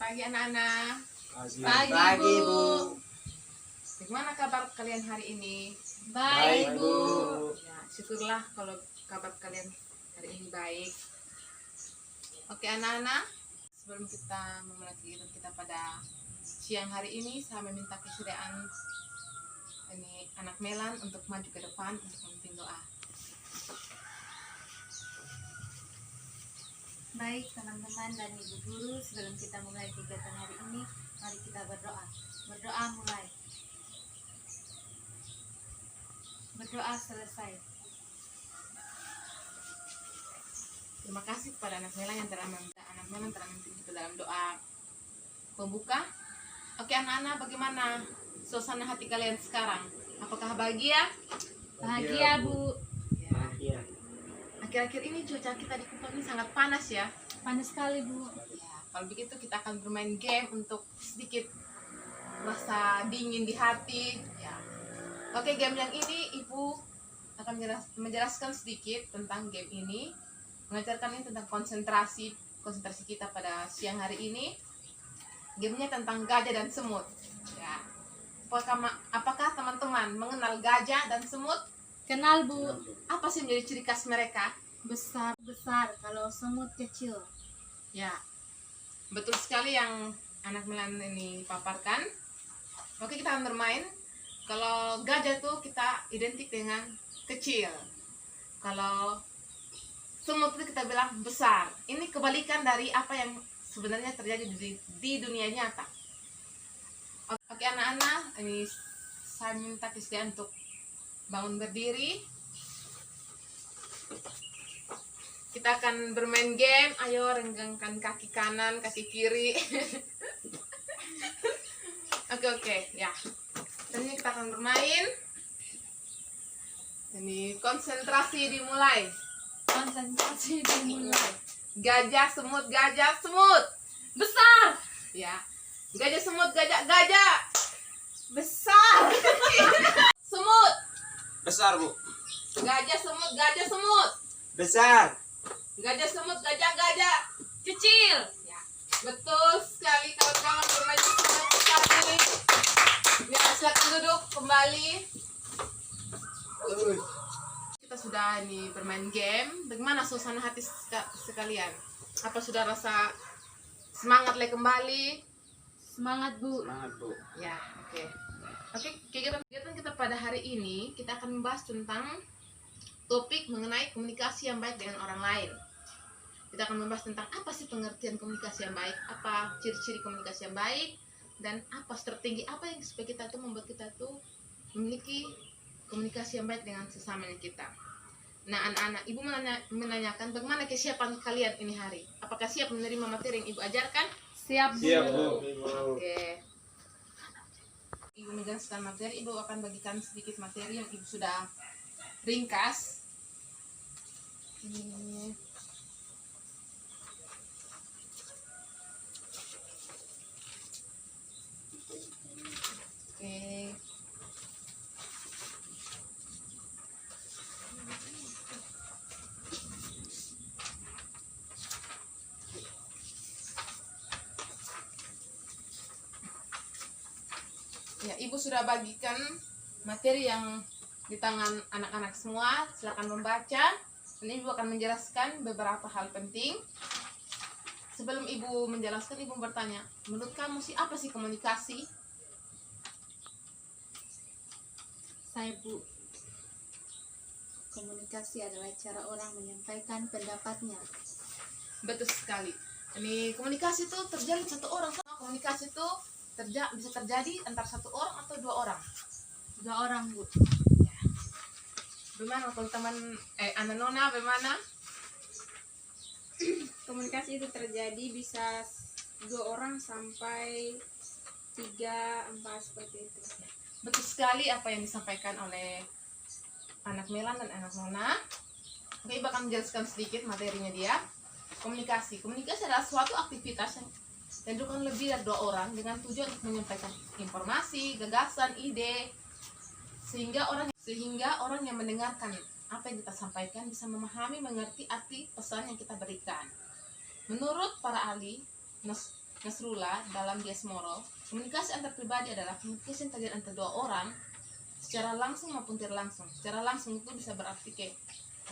pagi anak-anak. Pagi, Bu. Bagaimana kabar kalian hari ini? Baik, Bu. Ya, syukurlah kalau kabar kalian hari ini baik. Oke anak-anak, sebelum kita memulai kegiatan kita pada siang hari ini, saya meminta kesediaan ini anak Melan untuk maju ke depan untuk memimpin doa. Baik teman-teman dan ibu guru, sebelum kita mulai kegiatan hari ini, mari kita berdoa. Berdoa mulai. Berdoa selesai. Terima kasih kepada anak Melan yang telah memimpin kita dalam doa pembuka. Oke anak-anak, bagaimana suasana hati kalian sekarang? Apakah bahagia? Bahagia, Bu. Ya. Akhir-akhir ini cuaca kita di Kupang ini sangat panas ya. Panas sekali, Bu. Ya, kalau begitu kita akan bermain game untuk sedikit rasa dingin di hati. Ya. Oke, game yang ini Ibu akan menjelaskan sedikit tentang game ini. Mengajarkan ini tentang konsentrasi kita pada siang hari ini. Gamenya tentang gajah dan semut. Ya. Apakah teman-teman mengenal gajah dan semut? Kenal, Bu. Apa sih menjadi ciri khas mereka? Besar, kalau semut kecil. Ya, betul sekali yang anak Melan ini paparkan. Oke, kita akan bermain. Kalau gajah tuh kita identik dengan kecil. Kalau semut itu kita bilang besar. Ini kebalikan dari apa yang sebenarnya terjadi di dunia nyata. Oke anak-anak, ini saya minta kesediaan untuk bangun berdiri. Kita akan bermain game. Ayo renggangkan kaki kanan, kaki kiri. Oke, ya. Dan ini kita akan bermain. Ini konsentrasi dimulai. Konsentrasi dimulai. Gajah, semut, besar. Ya. Gajah, semut, gajah. Besar. Semut. Besar, Bu. Gajah, semut. Besar. Gajah, semut, gajah. Kecil. Ya. Betul sekali kawan-kawan, bermain sangat cepat ini. Ya, silakan duduk kembali. Kita sudah ini bermain game. Bagaimana suasana hati sekalian? Apa sudah rasa semangat lagi kembali? Semangat, Bu. Semangat, Bu. Ya, oke. Oke, kegiatan kita pada hari ini kita akan membahas tentang topik mengenai komunikasi yang baik dengan orang lain. Kita akan membahas tentang apa sih pengertian komunikasi yang baik, apa ciri-ciri komunikasi yang baik, dan apa strategi apa yang supaya kita tuh membuat kita tuh memiliki komunikasi yang baik dengan sesamanya kita. Nah, anak-anak, Ibu menanyakan bagaimana kesiapan kalian ini hari. Apakah siap menerima materi yang Ibu ajarkan? Siap, Bu. Siap, Bu. Oke. Ibu menjelaskan materi, Ibu akan bagikan sedikit materi yang Ibu sudah ringkas. Ini. Oke. Ya, Ibu sudah bagikan materi yang di tangan anak-anak semua. Silakan membaca. Dan Ibu akan menjelaskan beberapa hal penting. Sebelum Ibu menjelaskan, Ibu bertanya, menurut kamu sih apa sih komunikasi? Saya, Bu. Komunikasi adalah cara orang menyampaikan pendapatnya. Betul sekali. Ini komunikasi itu terjadi satu orang. Komunikasi itu bisa terjadi antara satu orang atau dua orang. 2 orang, Bu. Ya. Bagaimana kalau teman Anak Nona, bagaimana? Komunikasi itu terjadi bisa 2 orang sampai 3, 4 seperti itu. Betul sekali apa yang disampaikan oleh anak Melan dan anak Nona. Oke, Ibu akan menjelaskan sedikit materinya dia. Komunikasi adalah suatu aktivitas yang dilakukan lebih dari 2 orang dengan tujuan untuk menyampaikan informasi, gagasan, ide, sehingga orang yang mendengarkan apa yang kita sampaikan bisa memahami, mengerti arti pesan yang kita berikan. Menurut para ahli Nasrullah dalam Dias Moro, komunikasi antar pribadi adalah komunikasi yang terjadi antara dua orang secara langsung maupun tidak langsung. Secara langsung itu bisa berarti kayak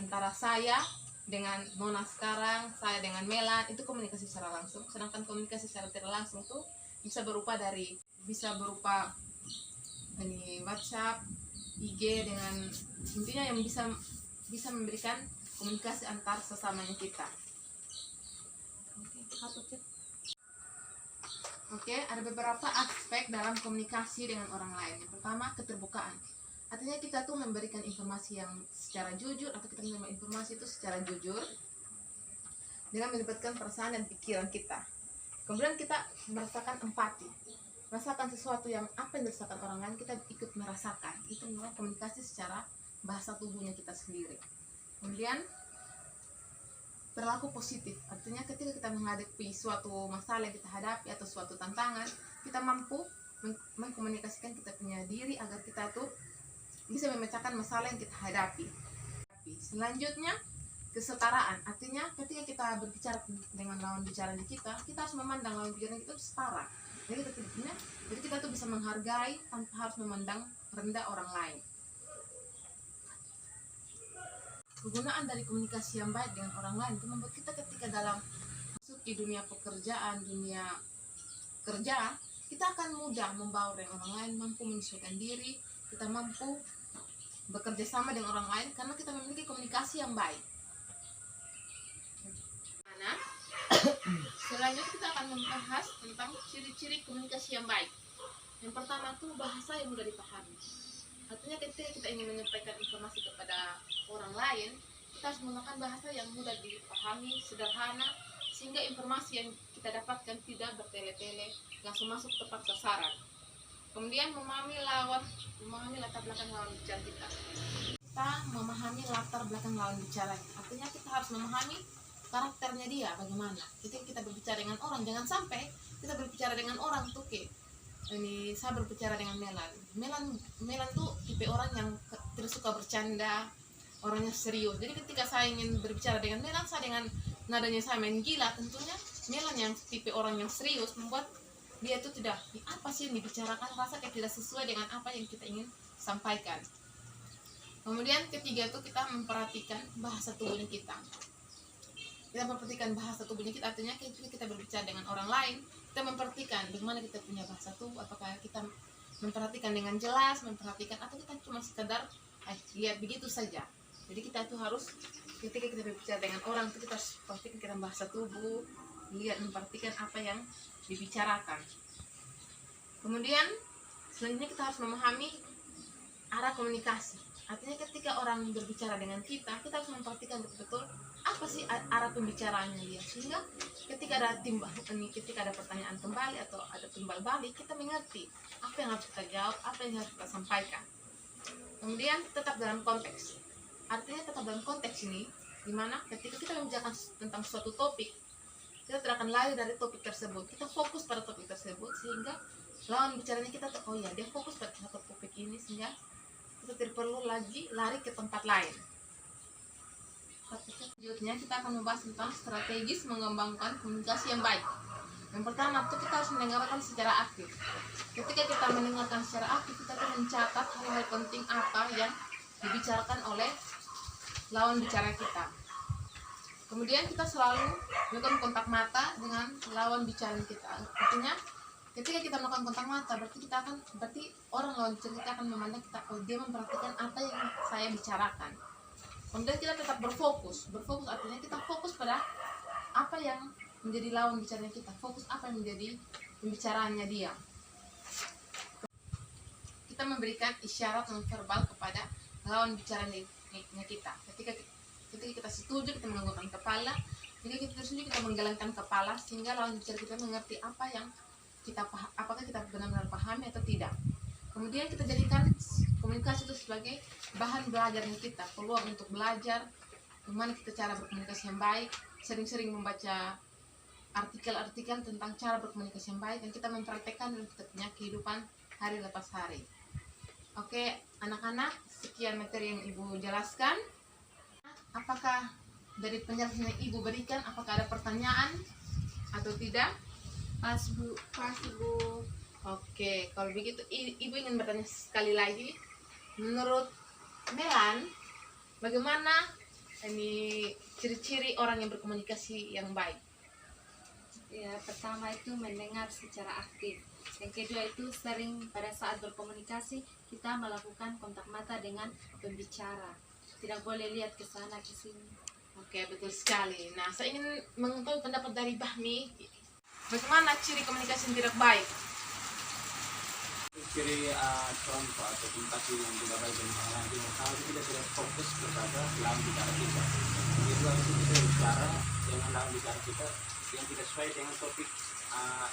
antara saya dengan Nona sekarang, saya dengan Melan, itu komunikasi secara langsung. Sedangkan komunikasi secara tidak langsung tuh bisa berupa ini WhatsApp, IG, dengan intinya yang bisa memberikan komunikasi antar sesamanya kita. Oke, ada beberapa aspek dalam komunikasi dengan orang lain. Yang pertama, keterbukaan. Artinya kita tuh memberikan informasi yang secara jujur, atau kita menerima informasi itu secara jujur dengan melibatkan perasaan dan pikiran kita. Kemudian kita merasakan empati, merasakan sesuatu yang apa yang dirasakan orang lain, kita ikut merasakan. Itu memang komunikasi secara bahasa tubuhnya kita sendiri. Kemudian berlaku positif, artinya ketika kita menghadapi suatu masalah yang kita hadapi atau suatu tantangan, kita mampu mengkomunikasikan kita punya diri agar kita tuh bisa memecahkan masalah yang kita hadapi. Selanjutnya, kesetaraan, artinya ketika kita berbicara dengan lawan bicara kita harus memandang lawan bicara kita setara. Jadi kita tuh bisa menghargai tanpa harus memandang rendah orang lain. Kegunaan dari komunikasi yang baik dengan orang lain itu membuat kita ketika dalam masuk di dunia pekerjaan, dunia kerja, kita akan mudah membaur dengan orang lain, mampu menyesuaikan diri, kita mampu bekerja sama dengan orang lain karena kita memiliki komunikasi yang baik. Selanjutnya kita akan membahas tentang ciri-ciri komunikasi yang baik. Yang pertama tuh bahasa yang mudah dipahami. Artinya ketika kita ingin menyampaikan informasi kepada orang lain, kita harus menggunakan bahasa yang mudah dipahami, sederhana, sehingga informasi yang kita dapatkan tidak bertele-tele, langsung masuk tepat sasaran. Kemudian memahami latar belakang lawan bicara kita. Kita memahami latar belakang lawan bicara. Artinya kita harus memahami karakternya dia bagaimana. Ketika kita berbicara dengan orang, jangan sampai kita berbicara dengan orang tuh ini saya berbicara dengan Melan tuh tipe orang yang tidak suka bercanda, orangnya serius. Jadi ketika saya ingin berbicara dengan Melan, saya dengan nadanya saya main gila, tentunya Melan yang tipe orang yang serius membuat dia itu tidak, apa sih yang dibicarakan, rasa kayak tidak sesuai dengan apa yang kita ingin sampaikan. Kemudian ketiga itu kita memperhatikan bahasa tubuhnya kita. Kita memperhatikan bahasa tubuhnya kita, artinya ketika kita berbicara dengan orang lain, kita memperhatikan bagaimana kita punya bahasa tubuh, apakah kita memperhatikan dengan jelas, memperhatikan, atau kita cuma sekedar lihat begitu saja. Jadi kita tuh harus ketika kita berbicara dengan orang itu kita harus perhatikan kita bahasa tubuh, lihat, memperhatikan apa yang dibicarakan. Kemudian selanjutnya kita harus memahami arah komunikasi. Artinya ketika orang berbicara dengan kita harus memperhatikan betul-betul apa sih arah pembicaraannya dia, sehingga ketika ada pertanyaan kembali atau ada timbal balik, kita mengerti apa yang harus kita jawab, apa yang harus kita sampaikan. Kemudian tetap dalam konteks. Artinya tetap dalam konteks ini, dimana ketika kita membicarakan tentang suatu topik, kita tidak akan lari dari topik tersebut. Kita fokus pada topik tersebut sehingga lawan bicaranya kita oh ya, dia fokus pada satu topik ini, sehingga kita tidak perlu lagi lari ke tempat lain. Selanjutnya kita akan membahas tentang strategis mengembangkan komunikasi yang baik. Yang pertama itu kita harus mendengarkan secara aktif. Ketika kita mendengarkan secara aktif, kita akan mencatat hal-hal penting apa yang dibicarakan oleh lawan bicara kita. Kemudian kita selalu melakukan kontak mata dengan lawan bicara kita. Artinya ketika kita melakukan kontak mata, berarti orang lawan bicara kita akan memandang kita, oh dia memperhatikan apa yang saya bicarakan. Kemudian kita tetap berfokus artinya kita fokus pada apa yang menjadi lawan bicaranya kita, fokus apa yang menjadi pembicaraannya dia. Kita memberikan isyarat non-verbal kepada lawan bicaranya kita. Ketika kita setuju, kita menganggukkan kepala. Ketika kita setuju, kita menggelengkan kepala sehingga lawan bicara kita mengerti apa yang apakah kita benar-benar pahami atau tidak. Kemudian kita jadikan komunikasi itu sebagai bahan belajarnya kita, peluang untuk belajar bagaimana kita cara berkomunikasi yang baik, sering-sering membaca artikel-artikel tentang cara berkomunikasi yang baik, dan kita mempraktekkan dalam kita punya kehidupan hari lepas hari. Oke, anak-anak, sekian materi yang Ibu jelaskan. Apakah dari penjelasan yang Ibu berikan, apakah ada pertanyaan atau tidak? Pas Bu. Pas Bu. Oke, kalau begitu Ibu ingin bertanya sekali lagi. Menurut Melan, bagaimana ini ciri-ciri orang yang berkomunikasi yang baik? Ya, pertama itu mendengar secara aktif. Yang kedua itu sering pada saat berkomunikasi kita melakukan kontak mata dengan pembicara. Tidak boleh lihat ke sana ke sini. Oke, betul sekali. Nah, saya ingin mengetahui pendapat dari Bahmi. Bagaimana ciri komunikasi yang tidak baik? Ciri contoh atau komunikasi yang tidak baik dengan orang lain, pertama itu kita sudah fokus kepada lawan bicara kita. Yang kedua itu kita bicara dengan lawan bicara kita yang tidak sesuai dengan topik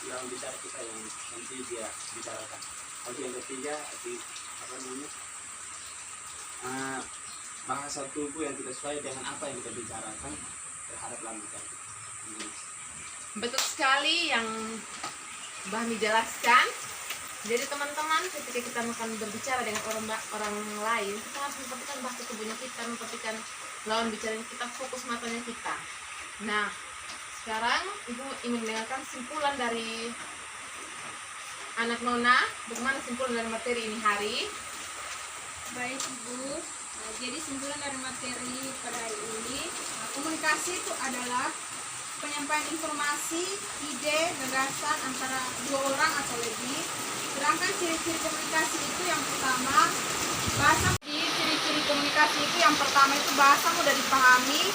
lawan bicara kita yang nanti dia bicarakan. Lalu yang ketiga itu apa namanya, bahasa tubuh yang tidak sesuai dengan apa yang kita bicarakan terhadap lawan bicara kita. Betul sekali yang Bahmi jelaskan. Jadi teman-teman, ketika kita akan berbicara dengan orang lain, kita harus memperhatikan bahasa tubuhnya kita, memperhatikan lawan bicaranya kita, fokus matanya kita. Nah, sekarang Ibu ingin mendengarkan simpulan dari anak Nona. Bagaimana simpulan dari materi ini hari? Baik Ibu. Nah, jadi simpulan dari materi pada hari ini, komunikasi itu adalah penyampaian informasi, ide, gagasan antara dua orang atau lebih. Sedangkan ciri-ciri komunikasi itu yang pertama, bahasa. Jadi ciri-ciri komunikasi itu yang pertama itu bahasa mudah dipahami,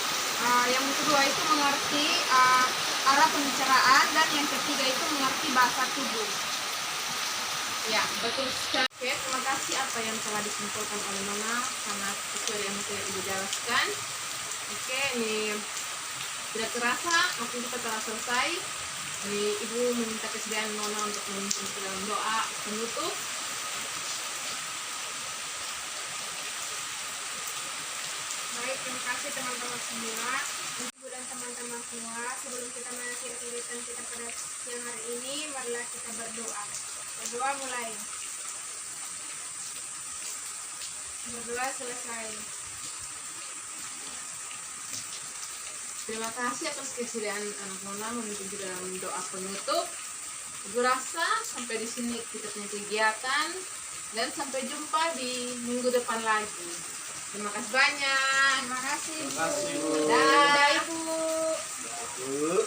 yang kedua itu mengerti arah pembicaraan, dan yang ketiga itu mengerti bahasa tubuh. Ya, betul sekali. Oke, terima kasih apa yang telah disimpulkan oleh Nona, sangat sesuai dengan yang Ibu jelaskan. Oke, ini tidak terasa waktu kita telah selesai. Ini Ibu meminta kesediaan Nona untuk memimpin kita dalam doa penutup. Baik, terima kasih teman-teman semua. Ibu dan teman-teman semua, sebelum kita mengakhiri kegiatan kita pada siang hari ini, marilah kita berdoa. Berdoa mulai. Berdoa selesai. Terima kasih atas kesediaan anak Nona memimpin kita dalam doa penutup. Ibu rasa sampai di sini kita punya kegiatan, dan sampai jumpa di minggu depan lagi. Terima kasih banyak. Terima kasih, Terima kasih, Bu. Dah. Ibu. Bu.